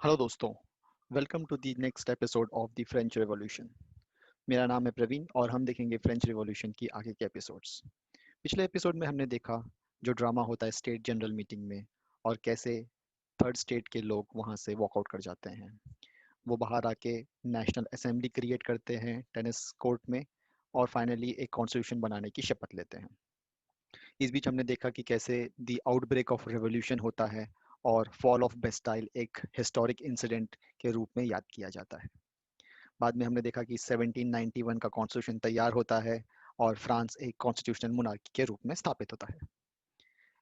Hello दोस्तों, welcome to the next episode of the French Revolution. मेरा नाम है प्रवीण और हम देखेंगे फ्रेंच रिवॉल्यूशन की आगे के एपिसोड्स। पिछले एपिसोड में हमने देखा जो ड्रामा होता है स्टेट जनरल मीटिंग में और कैसे थर्ड स्टेट के लोग वहाँ से वॉकआउट कर जाते हैं। वो बाहर आके नेशनल असेंबली क्रिएट करते हैं टेनिस कोर्ट में और फाइनली एक कॉन्स्टिट्यूशन बनाने की शपथ लेते हैं। इस बीच हमने देखा कि कैसे द आउटब्रेक ऑफ रेवोल्यूशन होता है और फॉल ऑफ बेस्टाइल एक हिस्टोरिक इंसिडेंट के रूप में याद किया जाता है। बाद में हमने देखा कि 1791 का कॉन्स्टिट्यूशन तैयार होता है और फ्रांस एक कॉन्स्टिट्यूशनल मोनार्की के रूप में स्थापित होता है।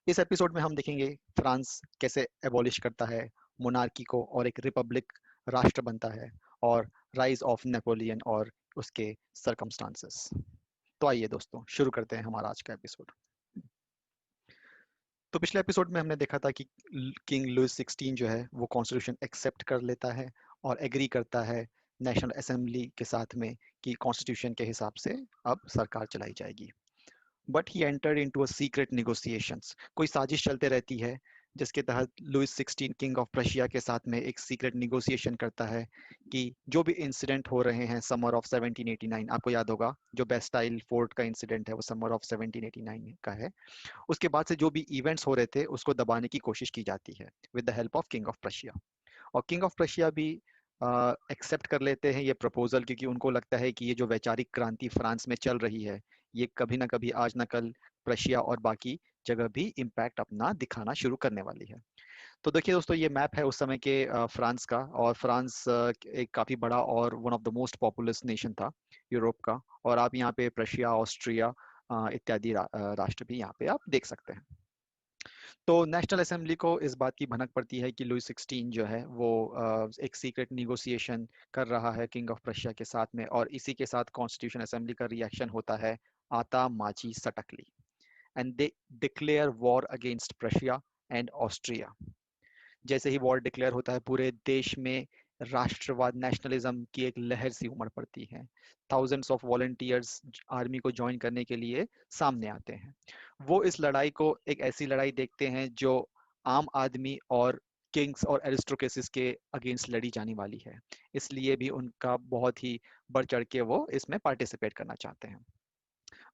इस एपिसोड में हम देखेंगे फ्रांस कैसे एबॉलिश करता है मोनार्की को और एक रिपब्लिक राष्ट्र बनता है और राइज ऑफ नेपोलियन और उसके सरकमस्टांसेस। तो आइए दोस्तों शुरू करते हैं हमारा आज का एपिसोड। तो पिछले एपिसोड में हमने देखा था कि किंग लुइस 16 जो है वो कॉन्स्टिट्यूशन एक्सेप्ट कर लेता है और एग्री करता है नेशनल असेंबली के साथ में कि कॉन्स्टिट्यूशन के हिसाब से अब सरकार चलाई जाएगी। But he entered into a secret negotiations, कोई साजिश चलते रहती है जिसके तहत लुइस 16 किंग ऑफ प्रशिया के साथ में एक सीक्रेट निगोशिएशन करता है कि जो भी इंसिडेंट हो रहे हैं समर ऑफ 1789, आपको याद होगा जो बेस्टाइल फोर्ट का इंसिडेंट है वो समर ऑफ 1789 का है, उसके बाद से जो भी इवेंट्स हो रहे थे उसको दबाने की कोशिश की जाती है with the help of king of Prussia. और किंग ऑफ प्रशिया भी एक्सेप्ट कर लेते हैं ये प्रपोजल, क्योंकि उनको लगता है कि ये जो वैचारिक क्रांति फ्रांस में चल रही है ये कभी ना कभी आज ना कल प्रशिया और बाकी जगह भी इम्पैक्ट अपना दिखाना शुरू करने वाली है। तो देखिए दोस्तों, ये मैप है उस समय के फ्रांस का, और फ्रांस एक काफ़ी बड़ा और one of the most populous nation था यूरोप का। और आप यहाँ पे प्रशिया, ऑस्ट्रिया इत्यादि राष्ट्र भी यहाँ पे आप देख सकते हैं। तो नेशनल असेंबली को इस बात की भनक पड़ती है कि लुई 16 जो है वो एक सीक्रेट निगोशिएशन कर रहा है किंग ऑफ प्रशिया के साथ में, और इसी के साथ कॉन्स्टिट्यूशन असेंबली का रिएक्शन होता है आता माची सटकली, and they declare war against Prussia and Austria. जैसे ही वॉर डिक्लेयर होता है पूरे देश में राष्ट्रवाद, नेशनलिज्म की एक लहर सी उमड़ पड़ती है। थाउजेंड्स ऑफ वॉलंटियर्स आर्मी को ज्वाइन करने के लिए सामने आते हैं। वो इस लड़ाई को एक ऐसी लड़ाई देखते हैं जो आम आदमी और किंग्स और एरिस्टोक्रेसीज के अगेंस्ट लड़ी जाने वाली है, इसलिए भी उनका बहुत ही बढ़ चढ़ के वो इसमें पार्टिसिपेट करना चाहते हैं।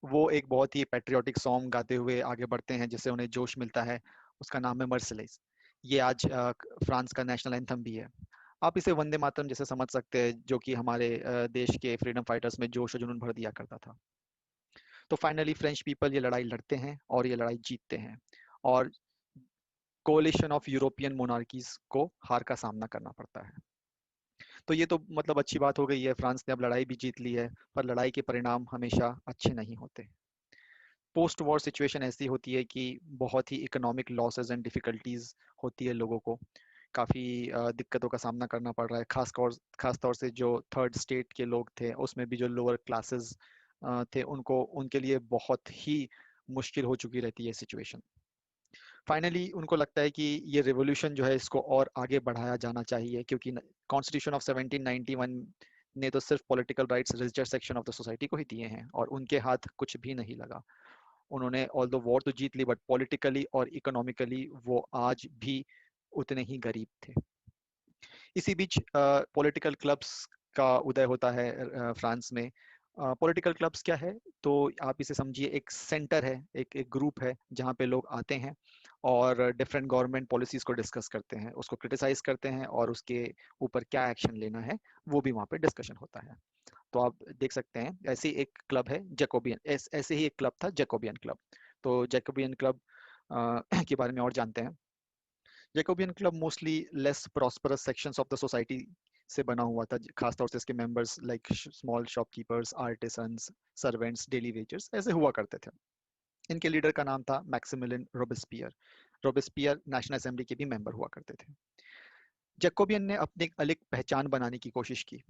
वो एक बहुत ही पैट्रियोटिक सॉन्ग गाते हुए आगे बढ़ते हैं जिससे उन्हें जोश मिलता है, उसका नाम है मर्सिलेस। ये आज फ्रांस का नेशनल एंथम भी है। आप इसे वंदे मातरम जैसे समझ सकते हैं, जो कि हमारे देश के फ्रीडम फाइटर्स में जोश और जुनून भर दिया करता था। तो फाइनली फ्रेंच पीपल ये लड़ाई लड़ते हैं और ये लड़ाई जीतते हैं, और कोलिशन ऑफ यूरोपियन मोनार्कीज को हार का सामना करना पड़ता है। तो ये तो मतलब अच्छी बात हो गई है, फ्रांस ने अब लड़ाई भी जीत ली है, पर लड़ाई के परिणाम हमेशा अच्छे नहीं होते। पोस्ट वॉर सिचुएशन ऐसी होती है कि बहुत ही इकोनॉमिक लॉसेस एंड डिफिकल्टीज होती है लोगों को, काफ़ी दिक्कतों का सामना करना पड़ रहा है, खास तौर से जो थर्ड स्टेट के लोग थे उसमें भी जो लोअर क्लासेस थे उनको, उनके लिए बहुत ही मुश्किल हो चुकी रहती है सिचुएशन। फाइनली उनको लगता है कि ये रिवोल्यूशन जो है इसको और आगे बढ़ाया जाना चाहिए, क्योंकि कॉन्स्टिट्यूशन ऑफ 1791 ने तो सिर्फ political rights reserve section of the society को ही दिए हैं और उनके हाथ कुछ भी नहीं लगा। उन्होंने ऑल दो वॉर तो जीत ली, बट पॉलिटिकली और इकोनॉमिकली वो आज भी उतने ही गरीब थे। इसी बीच पॉलिटिकल क्लब्स का उदय होता है फ्रांस में। पॉलिटिकल क्लब्स क्या है, तो आप इसे समझिए एक सेंटर है, एक ग्रुप है जहाँ पे लोग आते हैं और डिफरेंट गवर्नमेंट पॉलिसीज को डिस्कस करते हैं, उसको क्रिटिसाइज करते हैं और उसके ऊपर क्या एक्शन लेना है वो भी वहाँ पे डिस्कशन होता है। तो आप देख सकते हैं ऐसे ही एक क्लब है जैकोबियन, ऐसे ही एक क्लब था जैकोबियन क्लब। तो जैकोबियन क्लब के बारे में और जानते हैं। Jacobin club mostly less prosperous sections of the society से बना हुआ था, खासतौर से इसके members like small shopkeepers, artisans, servants, daily wagers ऐसे हुआ करते थे। इनके लीडर का नाम था Maximilien Robespierre. Robespierre National Assembly के भी मेंबर हुआ करते थे। जैकोबियन ने अपनी एक अलग पहचान बनाने की कोशिश की।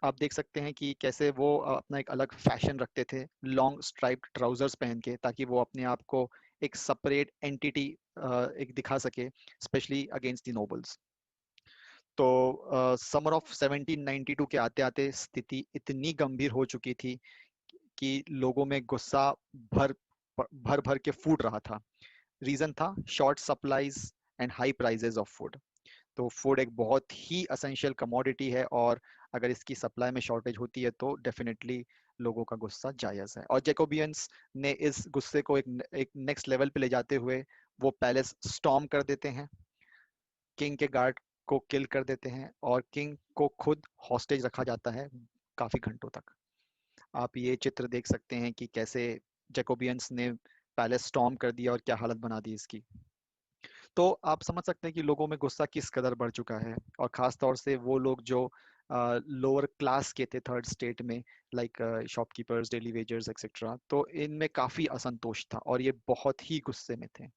आप देख सकते हैं कि कैसे वो अपना एक अलग फैशन रखते थे, लॉन्ग स्ट्राइप्ड ट्राउजर्स पहन के, ताकि वो अपने आप को एक सेपरेट एंटिटी एक दिखा सके, स्पेशली अगेंस्ट द नोबल्स। तो समर ऑफ 1792 के आते आते स्थिति इतनी गंभीर हो चुकी थी कि लोगों में गुस्सा भर भर भर के फूट रहा था। रीजन था short supplies and high prices of food. तो फूड एक बहुत ही असेंशियल कमोडिटी है, और अगर इसकी सप्लाई में शॉर्टेज होती है तो डेफिनेटली लोगों का गुस्सा जायज है। और जैकोबियंस ने इस गुस्से को एक नेक्स्ट लेवल पे ले जाते हुए वो पैलेस स्टॉर्म कर देते हैं, किंग के गार्ड को किल कर देते हैं, और किंग को खुद हॉस्टेज रखा जाता है काफी घंटों तक। आप ये चित्र देख सकते हैं कि कैसे जैकोबियंस ने पैलेस स्टॉर्म कर दिया और क्या हालत बना दी इसकी। तो आप समझ सकते हैं कि लोगों में गुस्सा किस कदर बढ़ चुका है, और खास तौर से वो लोग जो लोअर क्लास के थे थर्ड स्टेट में, like shopkeepers, daily wagers etcetera, तो इनमें काफी असंतोष था और ये बहुत ही गुस्से में थे।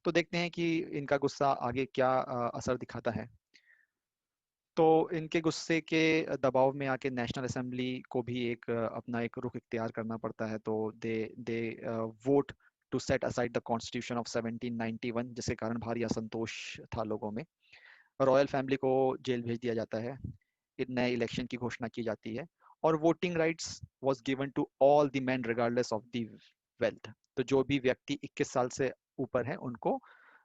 तो देखते हैं कि इनका गुस्सा आगे क्या असर दिखाता है। तो इनके गुस्से के दबाव में आके नेशनल असेंबली को भी अपना एक रुख इख्तियार करना पड़ता है। तो they they vote to set aside the constitution of 1791, जिसके कारण भारी असंतोष था लोगों में। रॉयल फैमिली को जेल भेज दिया जाता है, नए इलेक्शन की घोषणा की जाती है, और voting rights was given to all the men regardless of the wealth. तो जो भी व्यक्ति 21 साल से ऊपर है उनको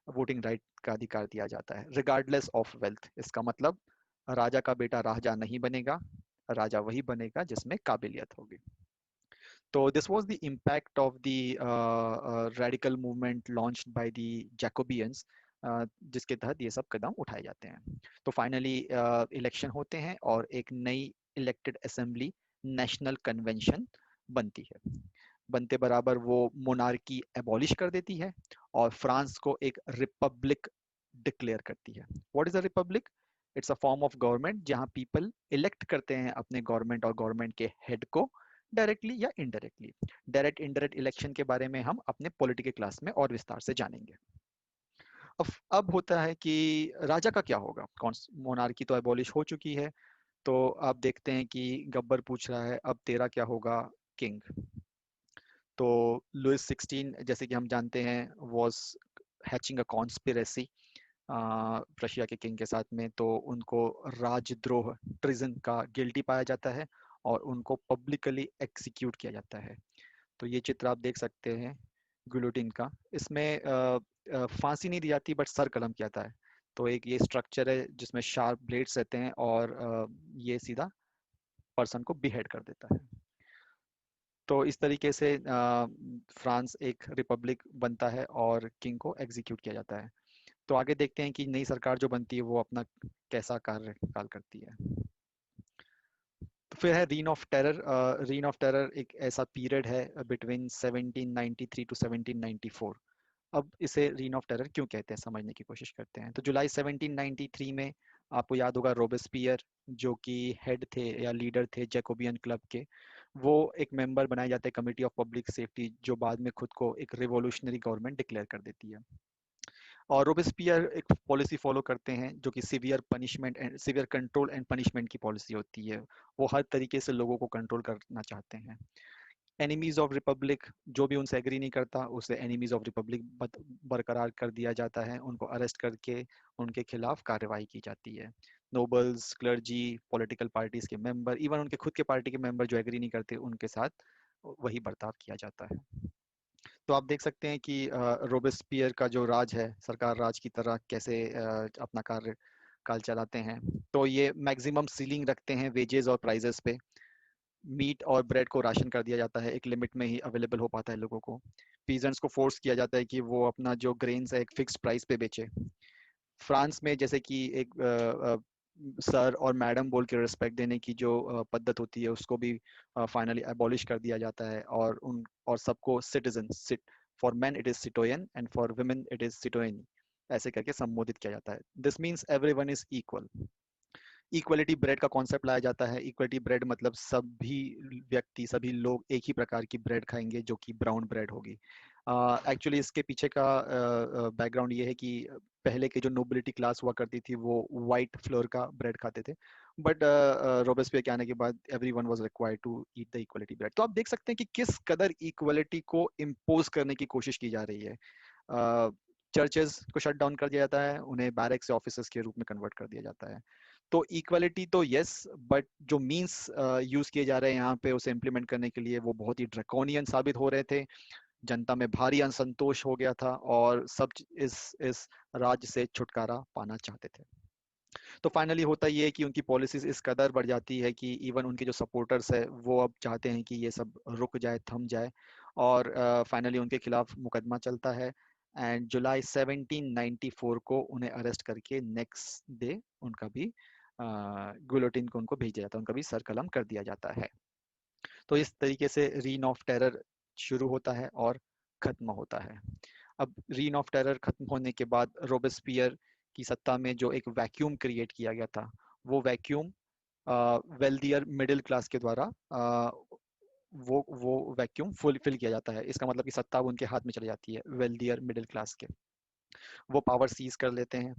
वोटिंग राइट का अधिकार दिया जाता है, रिगार्डलेस ऑफ वेल्थ। इसका मतलब राजा का बेटा राजा नहीं बनेगा, राजा वही बनेगा जिसमें काबिलियत होगी। तो this was the impact of the radical movement launched by the Jacobians, जिसके तहत ये सब कदम उठाए जाते हैं। तो फाइनली इलेक्शन होते हैं और एक नई इलेक्टेड असेंबली, नेशनल कन्वेंशन बनती है। बनते बराबर वो मोनार्की एबॉलिश कर देती है और फ्रांस को एक रिपब्लिक डिक्लेयर करती है। What is a republic? It's a form of government जहां पीपल इलेक्ट करते हैं अपने गवर्नमेंट और गवर्नमेंट के हेड को, डायरेक्टली या इनडायरेक्टली। डायरेक्ट इनडायरेक्ट इलेक्शन के बारे में हम अपने पॉलिटिकल क्लास में और विस्तार से जानेंगे। अब होता है कि राजा का क्या होगा? कौन, मोनार्की तो एबॉलिश हो चुकी है, तो आप देखते हैं कि गब्बर पूछ रहा है अब तेरा क्या होगा किंग। तो लुइस 16, जैसे कि हम जानते हैं, was hatching a conspiracy Russia के किंग के साथ में, तो उनको राजद्रोह, ट्रिजन का गिल्टी पाया जाता है और उनको पब्लिकली एक्सिक्यूट किया जाता है। तो ये चित्र आप देख सकते हैं गुलोटिन का। इसमें फांसी नहीं दी जाती बट सर कलम किया जाता है। तो एक ये स्ट्रक्चर है जिसमें शार्प ब्लेड्स रहते हैं और ये सीधा पर्सन को बिहेड कर देता है। तो इस तरीके से फ्रांस एक रिपब्लिक बनता है और किंग को एग्जीक्यूट किया जाता है। तो आगे देखते हैं कि नई सरकार जो बनती है वो अपना कैसा कार्यकाल करती है। तो फिर है reign of terror. Reign of terror एक ऐसा पीरियड है बिटवीन 1793 टू 1794। अब इसे रीन ऑफ टेरर क्यों कहते हैं समझने की कोशिश करते हैं। तो जुलाई 1793 में आपको याद होगा रोबेस्पियर, जो कि हेड थे या लीडर थे जैकोबियन क्लब के, वो एक मेंबर बनाए जाते हैं कमिटी ऑफ पब्लिक सेफ्टी, जो बाद में खुद को एक रिवॉल्यूशनरी गवर्नमेंट डिक्लेयर कर देती है। और रोबेस्पियर एक पॉलिसी फॉलो करते हैं जो कि severe punishment and severe control and punishment की पॉलिसी होती है। वो हर तरीके से लोगों को कंट्रोल करना चाहते हैं। एनिमीज ऑफ रिपब्लिक, जो भी उनसे एग्री नहीं करता उसे एनिमीज ऑफ रिपब्लिक बरकरार कर दिया जाता है, उनको अरेस्ट करके उनके खिलाफ कार्रवाई की जाती है। नोबल्स, क्लर्जी, पॉलिटिकल पार्टीज के मेंबर, इवन उनके खुद के पार्टी के मेंबर जो एग्री नहीं करते उनके साथ वही बर्ताव किया जाता है। तो आप देख सकते हैं कि रोबेस्पियर का जो राज है सरकार राज की तरह कैसे अपना कार्य काल चलाते हैं। तो ये मैक्सिमम सीलिंग रखते हैं वेजेस और प्राइजेस पे। मीट और ब्रेड को राशन कर दिया जाता है, एक लिमिट में ही अवेलेबल हो पाता है लोगों को। पीजेंट्स को फोर्स किया जाता है कि वो अपना जो ग्रेन्स है एक फिक्स प्राइस पे बेचे। फ्रांस में जैसे कि एक सर और मैडम बोल के रिस्पेक्ट देने की जो पद्धत होती है उसको भी फाइनली एबॉलिश कर दिया जाता है, और सबको सिटीजन, सिट, फॉर मेन इट इज सिटोयन and for women it is सिटोयनी, ऐसे करके संबोधित किया जाता है। This means everyone is equal. Equality bread का कॉन्सेप्ट लाया जाता है। इक्वलिटी ब्रेड मतलब सभी व्यक्ति, सभी लोग एक ही प्रकार की ब्रेड खाएंगे जो कि ब्राउन ब्रेड होगी। एक्चुअली इसके पीछे का बैकग्राउंड ये है कि पहले के जो नोबिलिटी क्लास हुआ करती थी वो वाइट फ्लोर का ब्रेड खाते थे, बट रोबेस्पियर के आने के बाद everyone was required to eat the equality bread. तो आप देख सकते हैं कि किस कदर इक्वलिटी को इम्पोज करने की कोशिश की जा रही है। चर्चेस को शट डाउन कर दिया जाता है, उन्हें बैरक से ऑफिसर्स के रूप में कन्वर्ट कर दिया जाता है। तो इक्वलिटी तो यस, बट जो मींस यूज किए जा रहे हैं यहाँ पे उसे इम्प्लीमेंट करने के लिए वो बहुत ही ड्रैकोनियन साबित हो रहे थे। जनता में भारी असंतोष हो गया था और सब इस राज्य से छुटकारा पाना चाहते थे। तो फाइनली होता ये है कि उनकी पॉलिसीज इस कदर बढ़ जाती है कि इवन उनके जो सपोर्टर्स है वो अब चाहते हैं कि ये सब रुक जाए, थम जाए, और फाइनली उनके खिलाफ मुकदमा चलता है। एंड जुलाई 1794 को उन्हें अरेस्ट करके नेक्स्ट डे उनका भी गुलोटिन को उनको भेज दिया जाता है, उनका भी सर कलम कर दिया जाता है। तो इस तरीके से रीन ऑफ टेरर शुरू होता है और खत्म होता है। अब रीन ऑफ टेरर खत्म होने के बाद रोबेस्पियर की सत्ता में जो एक वैक्यूम क्रिएट किया गया था, वो वैक्यूम वेल्दियर मिडिल क्लास के द्वारा वो वैक्यूम फुलफिल किया जाता है। इसका मतलब कि सत्ता अब उनके हाथ में चली जाती है, वेल्दियर मिडिल क्लास के। वो पावर सीज कर लेते हैं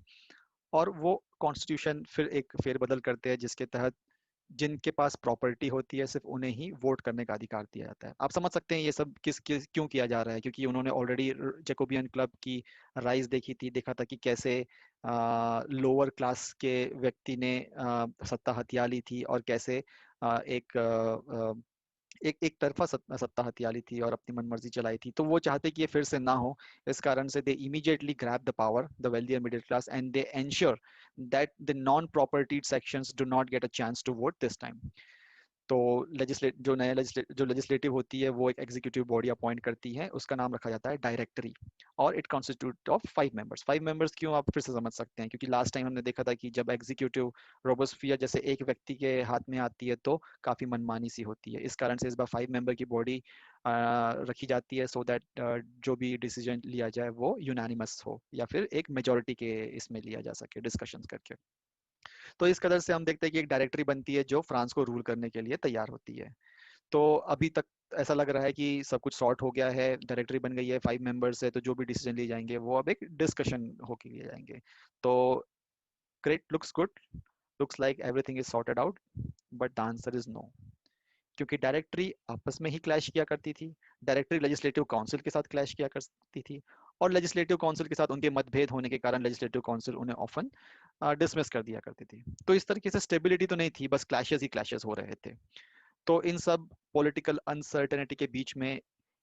और वो कॉन्स्टिट्यूशन फिर एक फेरबदल करते हैं, जिसके तहत जिनके पास प्रॉपर्टी होती है सिर्फ उन्हें ही वोट करने का अधिकार दिया जाता है। आप समझ सकते हैं ये सब क्यों किया जा रहा है, क्योंकि उन्होंने ऑलरेडी जैकोबियन क्लब की राइज देखी थी, देखा था कि कैसे लोअर क्लास के व्यक्ति ने सत्ता हथिया ली थी, और कैसे एक तरफा सत्ता हथियाली थी और अपनी मनमर्जी चलाई थी। तो वो चाहते कि ये फिर से ना हो। इस कारण से they immediately grab the power, the wealthy middle class, and they ensure that the non propertied sections do not get a chance to vote this time. तो जो लेजिस्लेटिव होती है वो एक एग्जीक्यूटिव बॉडी अपॉइंट करती है, उसका नाम रखा जाता है डायरेक्टरी, और it constitute of 5 members. 5 members क्यों, आप फिर से समझ सकते हैं, क्योंकि लास्ट टाइम हमने देखा था कि जब एग्जीक्यूटिव रोबोस्फियर जैसे एक व्यक्ति के हाथ में आती है तो काफी मनमानी सी होती है। इस कारण से इस बार 5 मेंबर की बॉडी रखी जाती है, सो दैट जो भी डिसीजन लिया जाए वो यूनानिमस हो, या फिर एक मेजोरिटी के इसमें लिया जा सके डिस्कशन करके। तो इस कदर से हम देखते हैं कि एक डायरेक्टरी बनती है जो फ्रांस को रूल करने के लिए तैयार होती है। तो अभी तक ऐसा लग रहा है कि सब कुछ सॉर्ट हो गया है, डायरेक्टरी बन गई है, 5 मेंबर्स है, तो जो भी डिसीजन लिए जाएंगे वो अब एक डिस्कशन होके लिए जाएंगे। तो great, looks good, looks like everything is sorted out, but the answer is no. क्योंकि डायरेक्टरी आपस में ही क्लैश किया करती थी, डायरेक्टरी लेजिस्लेटिव काउंसिल के साथ क्लैश किया करती थी, और लेजिस्लेटिव काउंसिल के साथ उनके मतभेद होने के कारण लेजिस्लेटिव काउंसिल उन्हें ऑफन डिसमिस कर दिया करती थी। तो इस तरीके से स्टेबिलिटी तो नहीं थी, बस क्लैशेस ही क्लैशेस हो रहे थे। तो इन सब पॉलिटिकल अनसर्टेनिटी के बीच में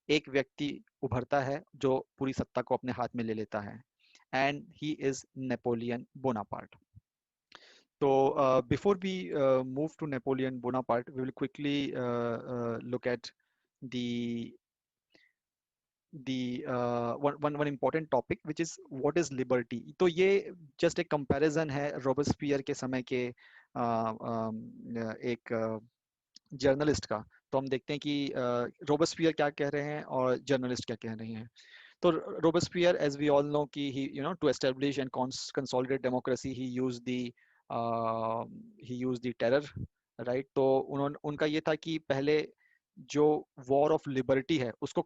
एक व्यक्ति उभरता है जो पूरी सत्ता को अपने हाथ में ले लेता है, and he is Napoleon Bonaparte. So before we move to Napoleon Bonaparte, we will quickly look at the one important topic, which is what is liberty. तो ये just एक comparison है रोबेस्पियर के समय के एक जर्नलिस्ट का। तो हम देखते हैं कि रोबेस्पियर क्या कह रहे हैं और जर्नलिस्ट क्या कह रहे हैं। तो Robespierre, as we all know, कि to establish and consolidate democracy, he used the terror, right? तो उनका ये था कि पहले जो वॉर ऑफ लिबर्टी है उसको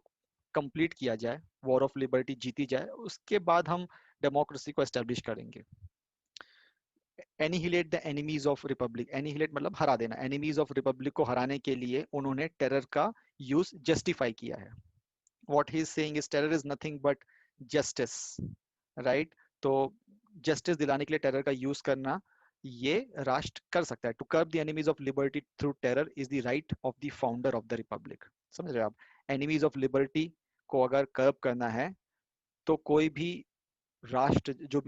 कंप्लीट किया जाए, वॉर ऑफ लिबर्टी जीती जाए, उसके बाद हम डेमोक्रेसी को एस्टेब्लिश करेंगे। Annihilate the enemies of Republic, annihilate मतलब हरा देना, एनिमीज ऑफ रिपब्लिक को हराने के लिए उन्होंने टेरर का यूज जस्टिफाई किया है। what he is saying is terror is nothing but justice, right? तो जस्टिस दिलाने के लिए टेरर का यूज करना ये राष्ट्र कर सकता है। To curb the enemies of liberty through terror is the right of the founder of the republic. समझ रहे हो आप? एनिमीज ऑफ लिबर्टी को अगर कर्ब करना है तो कोई भी राष्ट्र जो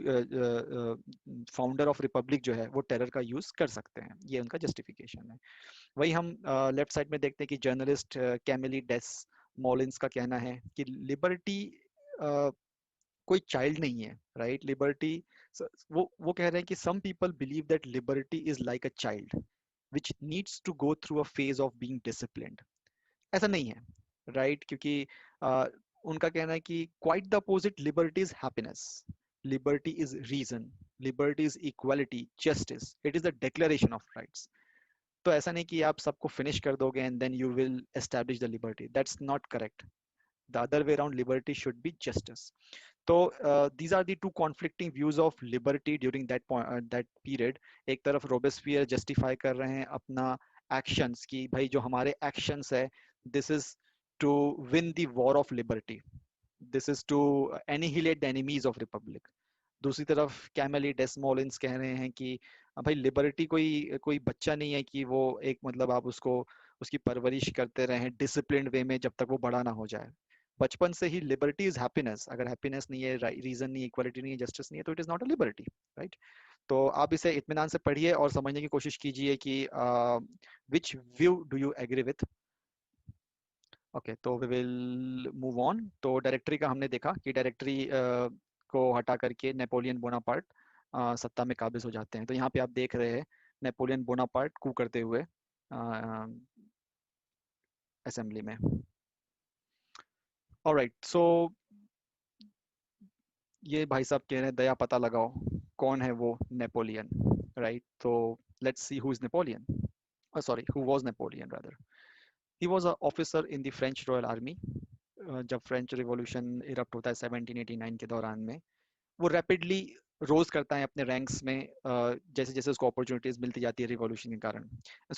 फाउंडर ऑफ रिपब्लिक जो है वो टेरर का यूज कर सकते हैं, ये उनका जस्टिफिकेशन है। वही हम लेफ्ट साइड में देखते हैं कि जर्नलिस्ट कैमिली डेस मॉलिन्स का कहना है कि लिबर्टी कोई चाइल्ड नहीं है, राइट? लिबर्टी, वो कह रहे हैं कि some people believe that liberty is like a child which needs to go through a phase of being disciplined. ऐसा नहीं है, राइट? क्योंकि उनका कहना है कि quite the opposite, liberty is happiness, liberty is reason, liberty is equality, justice, it is the declaration of rights. तो ऐसा नहीं कि आप सबको फिनिश कर दोगे and then you will establish the liberty, that's not correct. The other way around, liberty should be justice. तो these are the two conflicting views of liberty during that period. एक तरफ रोबेस्पियर जस्टिफाई कर रहे हैं अपना actions कि भाई जो हमारे एक्शंस है, this is to win the war of liberty, this is to annihilate the enemies of republic. दूसरी तरफ कैमेली डेसमोलिन्स कह रहे हैं कि भाई लिबर्टी कोई कोई बच्चा नहीं है कि वो एक मतलब आप उसको उसकी परवरिश करते रहें डिसिप्लिन्ड वे में जब तक वो बड़ा ना हो जाए। बचपन से ही लिबर्टी इज हैप्पीनेस, अगर हैप्पीनेस नहीं है, रीजन नहीं है, इक्वालिटी नहीं है, जस्टिस नहीं है, तो it is not a liberty, right? तो आप इसे इत्मीनान से पढ़िए और समझने की कोशिश कीजिए कि which view do you agree with. Okay, तो वी विल मूव ऑन। तो डायरेक्टरी का हमने देखा कि डायरेक्टरी को हटा करके नेपोलियन बोनापार्ट सत्ता में काबिज हो जाते हैं। तो यहाँ पे आप देख रहे हैं नेपोलियन बोनापार्ट कू करते हुए असेंबली में। ऑलराइट, सो ये भाई साहब कह रहे हैं दया पता लगाओ कौन है वो नेपोलियन, राइट? तो let's see who is Napoleon, sorry who was Napoleon rather. He was a officer in the French royal army. जब फ्रेंच रिवॉल्यूशन इरप्ट होता है 1789 के दौरान में, वो रैपिडली रोज करता है अपने रैंक्स में, जैसे जैसे उसको अपॉर्चुनिटीज मिलती जाती है रिवॉल्यूशन के कारण।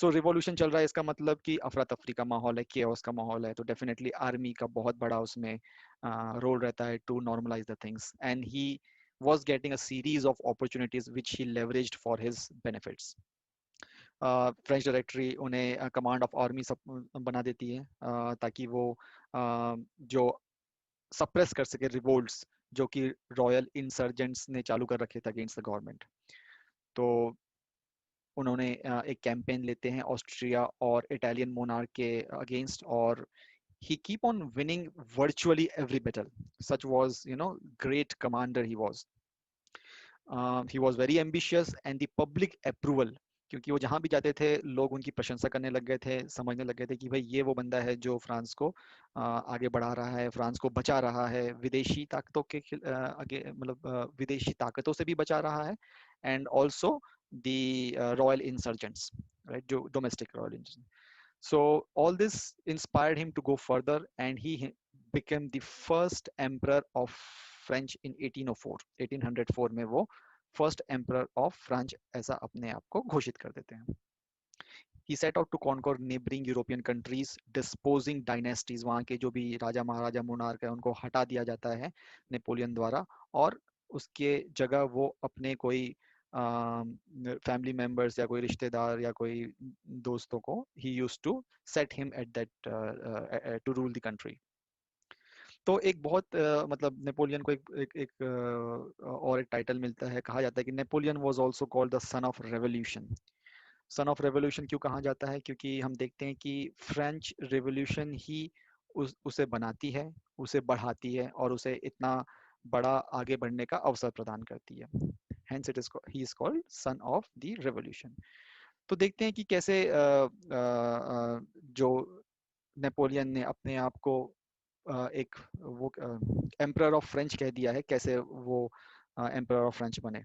सो रिवॉल्यूशन चल रहा है, इसका मतलब कि अफरा तफरी का माहौल है, केओस का माहौल है, तो डेफिनेटली आर्मी का बहुत बड़ा उसमें रोल रहता है to normalise the things, and he was getting a series of opportunities which he leveraged for his benefits. French directory उन्हें कमांड ऑफ आर्मी सब बना देती है, ताकि वो जो सप्रेस कर सके रिवोल्ट्स जो कि रॉयल इंसर्जेंट्स ने चालू कर रखे थे अगेंस्ट द गवर्नमेंट। तो उन्होंने एक कैंपेन लेते हैं ऑस्ट्रिया और इटालियन मोनार्क के अगेंस्ट, और he keep on winning virtually every battle. Such was, great commander he was. He was very ambitious and the public approval, क्योंकि वो जहां भी जाते थे लोग उनकी प्रशंसा करने लग गए थे, समझने लग गए थे कि भाई ये वो बंदा है जो फ्रांस को आगे बढ़ा रहा है, फ्रांस को बचा रहा है विदेशी ताकतों के आगे, मतलब विदेशी ताकतों से भी बचा रहा है, and also the royal insurgents, right, जो domestic royal insurgents. So all this inspired him to go further, and he became the first emperor of French in 1804. 1804 में वो फर्स्ट एम्परर ऑफ फ्रांस ऐसा अपने आप को घोषित कर देते हैं। He set out to conquer neighboring European countries, disposing dynasties, वहाँ के जो भी राजा महाराजा मोनार्क है उनको हटा दिया जाता है नेपोलियन द्वारा, और उसके जगह वो अपने कोई फैमिली मेंबर्स या कोई रिश्तेदार या कोई दोस्तों को ही used to set him at that to rule the country. तो एक बहुत मतलब नेपोलियन को और एक टाइटल मिलता है, कहा जाता है कि Napoleon was also called the son of revolution. Son of revolution क्यों कहा जाता है? क्योंकि हम देखते हैं कि फ्रेंच रेवोल्यूशन ही उसे बनाती है, उसे बढ़ाती है और उसे इतना बड़ा आगे बढ़ने का अवसर प्रदान करती है। Hence it is he is called son of the revolution. तो देखते हैं कि कैसे जो नेपोलियन ने अपने आप को एक वो एम्परर ऑफ फ्रेंच कह दिया है, कैसे वो एम्परर ऑफ फ्रेंच बने।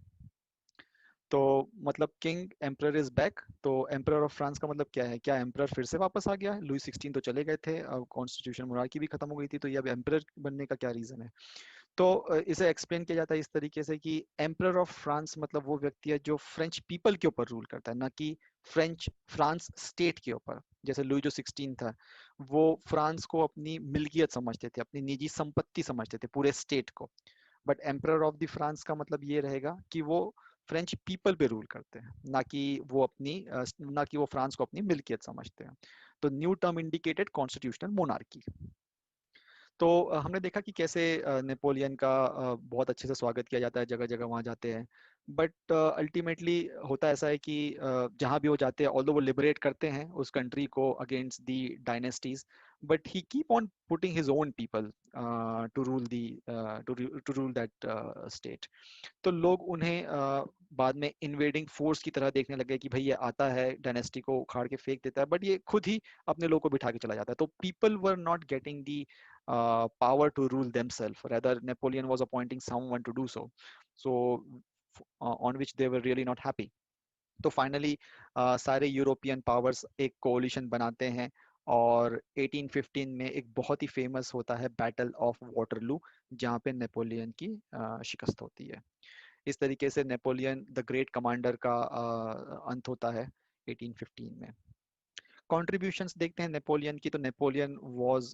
तो मतलब किंग एम्परर इज बैक, तो एम्परर ऑफ फ्रांस का मतलब क्या है? क्या एम्परर फिर से वापस आ गया है? लुई 16 तो चले गए थे, अब कॉन्स्टिट्यूशन मोनार्की भी खत्म हो गई थी, तो ये अब एम्परर बनने का क्या रीजन है? तो इसे एक्सप्लेन किया जाता है इस तरीके से कि एम्परर ऑफ फ्रांस मतलब वो व्यक्ति है जो फ्रेंच पीपल के ऊपर रूल करता है, ना कि फ्रांस स्टेट के ऊपर। जैसे लुई जो 16 था, वो फ्रांस को अपनी मिल्कियत समझते थे, अपनी निजी संपत्ति समझते थे, पूरे स्टेट को। But emperor of the France का मतलब ये रहेगा कि वो फ्रेंच पीपल पे रूल करते हैं, ना कि वो फ्रांस को अपनी मिल्कियत समझते हैं। तो new term indicated constitutional monarchy. तो हमने देखा कि कैसे नेपोलियन का बहुत अच्छे से स्वागत किया जाता है, जगह जगह वहाँ जाते हैं। बट अल्टीमेटली होता ऐसा है कि जहाँ भी वो जाते हैं, ऑल्दो वो लिबरेट करते हैं उस कंट्री को against the dynasties, but he keep on putting his own people to rule the to rule that state. तो लोग उन्हें बाद में इन्वेडिंग फोर्स की तरह देखने लगे कि भाई ये आता है डायनेस्टी को उखाड़ के फेंक देता है, बट ये खुद ही अपने लोगों को बिठा के चला जाता है। तो people were not getting the power to rule themselves. Rather, Napoleon was appointing someone to do so. So, on which they were really not happy. तो फाइनली सारे यूरोपियन पावर्स एक कोलिशन बनाते हैं, और 1815 में एक बहुत ही फेमस होता है बैटल ऑफ वाटरलू, जहाँ पे नेपोलियन की शिकस्त होती है। इस तरीके से नेपोलियन द ग्रेट कमांडर का अंत होता है 1815 में। कॉन्ट्रीब्यूशंस देखते हैं नेपोलियन की, तो Napoleon was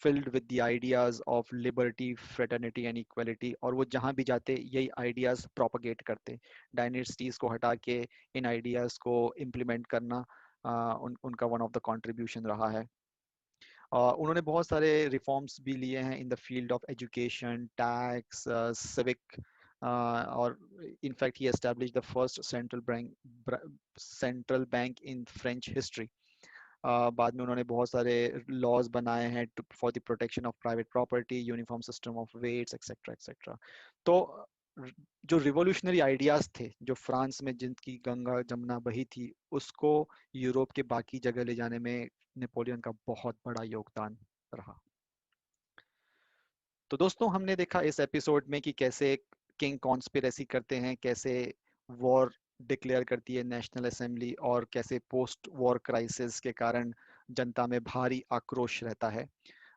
filled with the ideas of liberty, fraternity and equality, और वो जहां भी जाते यही आइडियाज प्रोपगेट करते। डायनेस्टीज को हटा के इन आइडियाज को इम्प्लीमेंट करना उनका वन ऑफ द कॉन्ट्रीब्यूशन रहा है। उन्होंने बहुत सारे रिफॉर्म्स भी लिए हैं in the field of education, tax, civic, और in fact he establish the first central bank in French history. बाद में उन्होंने बहुत सारे लॉज बनाए हैं for the protection of private property, uniform system of weights, etcetera etcetera. तो जो रिवॉल्यूशनरी आइडियाज थे, जो फ्रांस में जिनकी गंगा जमुना बही थी, उसको यूरोप के बाकी जगह ले जाने में नेपोलियन का बहुत बड़ा योगदान रहा। तो दोस्तों, हमने देखा इस एपिसोड में कि कैसे किंग कॉन्स्पिरेसी करते हैं, कैसे वॉर डिक्लेयर करती है नेशनल असेंबली, और कैसे पोस्ट वॉर क्राइसिस के कारण जनता में भारी आक्रोश रहता है।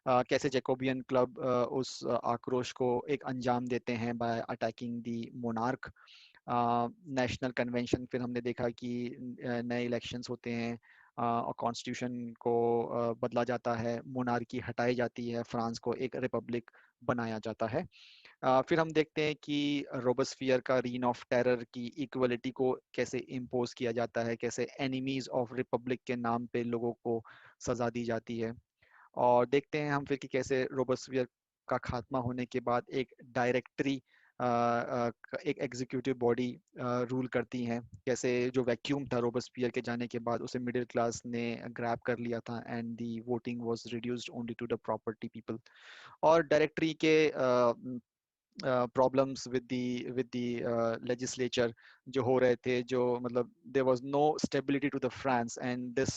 कैसे जैकोबियन क्लब उस आक्रोश को एक अंजाम देते हैं बाय अटैकिंग दी मोनार्क। नेशनल कन्वेंशन, फिर हमने देखा कि नए इलेक्शंस होते हैं और कॉन्स्टिट्यूशन को बदला जाता है, मोनार्की हटाई जाती है, फ्रांस को एक रिपब्लिक बनाया जाता है। फिर हम देखते हैं कि रोबस्फियर का रीन ऑफ टेरर की इक्वलिटी को कैसे इम्पोज किया जाता है, कैसे एनिमीज ऑफ रिपब्लिक के नाम पे लोगों को सजा दी जाती है। और देखते हैं हम फिर कि कैसे रोबस्फियर का खात्मा होने के बाद एक डायरेक्टरी, एक एग्जीक्यूटिव बॉडी रूल करती हैं, कैसे जो वैक्यूम था रोबस्फियर के जाने के बाद उसे मिडिल क्लास ने ग्रैब कर लिया था, and the voting was reduced only to the property people. और डायरेक्टरी के प्रॉब्लम्स विद द लेजिस्लेचर जो हो रहे थे, जो मतलब there was no stability to the France, and this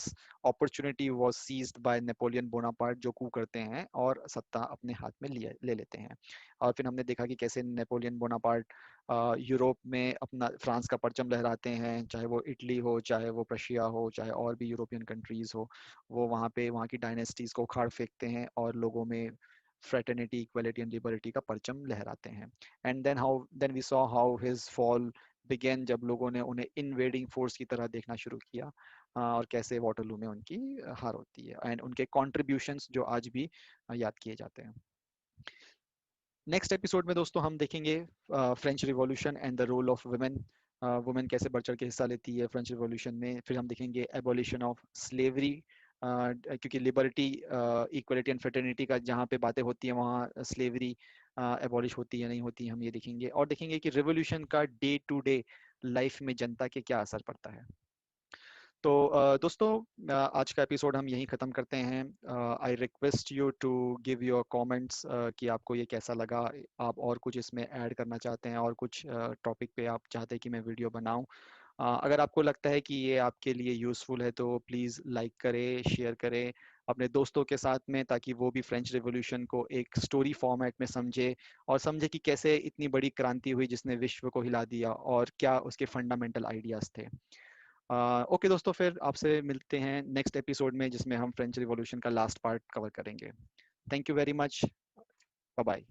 opportunity was seized by Napoleon Bonaparte, जो कू करते हैं और सत्ता अपने हाथ में ले लेते हैं। और फिर हमने देखा कि कैसे नेपोलियन बोनापार्ट यूरोप में अपना फ्रांस का परचम लहराते हैं, चाहे वो इटली हो, चाहे वो प्रशिया हो, चाहे और भी यूरोपियन कंट्रीज हो। वो वहाँ पे वहाँ की डायनेस्टीज को उखाड़ फेंकते हैं और लोगों में फ्रेटर्निटी, इक्वलिटी एंड लिबर्टी का परचम लहराते हैं। And then we saw how his fall began, जब लोगों ने उन्हें इन्वेडिंग फोर्स की तरह देखना शुरू किया, और कैसे वाटरलू में उनकी हार होती है, एंड उनके कॉन्ट्रीब्यूशंस जो आज भी याद किए जाते हैं। नेक्स्ट एपिसोड में दोस्तों हम देखेंगे French Revolution and the role of women. Women कैसे बढ़ चढ़ के हिस्सा लेती है फ्रेंच रिवॉल्यूशन में। फिर हम देखेंगे एबोलिशन ऑफ स्लेवरी, क्योंकि लिबर्टी, इक्वलिटी एंड फ्रेटर्निटी का जहाँ पे बातें होती हैं वहाँ स्लेवरी एबॉलिश होती है नहीं होती, हम ये देखेंगे। और देखेंगे कि रिवॉल्यूशन का डे टू डे लाइफ में जनता के क्या असर पड़ता है। तो दोस्तों, आज का एपिसोड हम यहीं ख़त्म करते हैं। I request you to give your comments कि आपको ये कैसा लगा, आप और कुछ इसमें ऐड करना चाहते हैं, और कुछ टॉपिक पे आप चाहते हैं कि मैं वीडियो बनाऊं। अगर आपको लगता है कि ये आपके लिए यूज़फुल है तो प्लीज़ लाइक करें, शेयर करें अपने दोस्तों के साथ में, ताकि वो भी फ्रेंच रिवॉल्यूशन को एक स्टोरी फॉर्मेट में समझे, और समझे कि कैसे इतनी बड़ी क्रांति हुई जिसने विश्व को हिला दिया, और क्या उसके फंडामेंटल आइडियाज़ थे। ओके दोस्तों, फिर आपसे मिलते हैं नेक्स्ट एपिसोड में, जिसमें हम फ्रेंच रिवॉल्यूशन का लास्ट पार्ट कवर करेंगे। Thank you very much. Bye bye.